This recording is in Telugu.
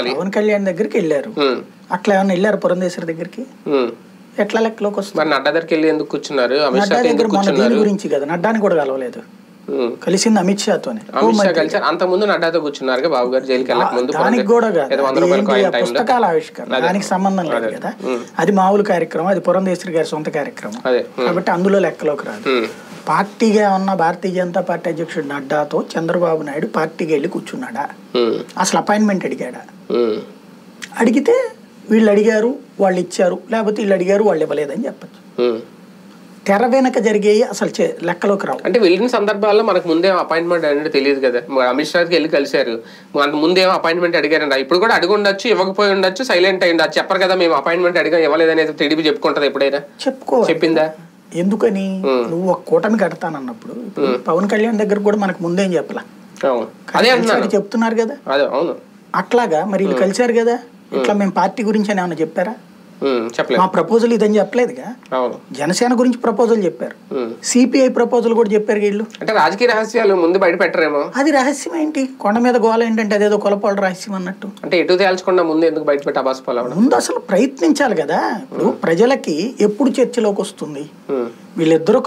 పవన్ కళ్యాణ్ దగ్గరికి వెళ్ళారు. అట్లా ఏమన్నా వెళ్ళారు పురంధేశ్వరి దగ్గరికి? ఎట్లా లెక్కలోకి వస్తుంది? నడ్డా దగ్గరికి వెళ్ళి ఎందుకు కూర్చున్నారు? నడ్డా దగ్గర మన దీని గురించి కదా, నడ్డాని కూడా కలవలేదు, కలిసింది అమిత్ షాతోనే. అంతకుముందు నడ్డాతో కూర్చున్నారు బాబు గారు జైలుకి వెళ్ళక ముందు. దానికి కూడా పుస్తకాల ఆవిష్కరణ దానికి సంబంధం లేదు కదా, అది మామూలు కార్యక్రమం, అది పురంధేశ్వరి గారి సొంత కార్యక్రమం కాబట్టి అందులో లెక్కలోకి రాదు. పార్టీగా ఉన్న భారతీయ జనతా పార్టీ అధ్యక్షుడు నడ్డాతో చంద్రబాబు నాయుడు పార్టీకి వెళ్ళి కూర్చున్నాడా? అసలు అపాయింట్మెంట్ అడిగాడా? అడిగితే వీళ్ళు అడిగారు వాళ్ళు ఇచ్చారు, లేకపోతే వీళ్ళు అడిగారు వాళ్ళు ఇవ్వలేదని చెప్పచ్చు. తెర వెనక జరిగేవి అసలు లెక్కలోకి రావు. అంటే వెళ్ళిన సందర్భాల్లో మనకు ముందేం అపాయింట్మెంట్ అనేది తెలియదు కదా. అమిత్ షాకి వెళ్ళి కలిశారు, మనకు ముందేమో అపాయింట్మెంట్ అడిగారంట. ఇప్పుడు కూడా అడిగి ఉండొచ్చు, ఇవ్వకపోయి ఉండొచ్చు, సైలెంట్ అయ్యింది. అది చెప్పరు కదా మేము అపాయింట్మెంట్ అడిగా ఇవ్వలేదనేది టీడీపీ చెప్పుకుంటది ఎప్పుడైనా? చెప్పిందా? ఎందుకని? నువ్వు ఒక కూటమి కడతానన్నప్పుడు పవన్ కళ్యాణ్ దగ్గర కూడా మనకు ముందేం చెప్పలా, చెప్తున్నారు కదా. అట్లాగా మరి వీళ్ళు కలిశారు కదా, ఇట్లా మేము పార్టీ గురించి అని ఏమన్నా చెప్పారా? మా ప్రపోజల్ ఇదని చెప్పలేదుగా. జనసేన గురించి ప్రపోజల్ చెప్పారు, సిపిఐ ప్రపోజల్ కూడా చెప్పారు వీళ్ళు. అంటే రాజకీయ రహస్యాలు ముందు బయట పెట్టరేమో. అది రహస్యం ఏంటి? కొండ మీద గోల ఏంటంటే అదేదో కొలపాడు రహస్యం అన్నట్టు. అంటే ఎటు తేల్చకుండా ముందు ఎందుకు బయట పెట్టి అబాస్పాలు? ముందు అసలు ప్రయత్నించాలి కదా. ఇప్పుడు ప్రజలకి ఎప్పుడు చర్చలోకి వస్తుంది? వీళ్ళిద్దరూ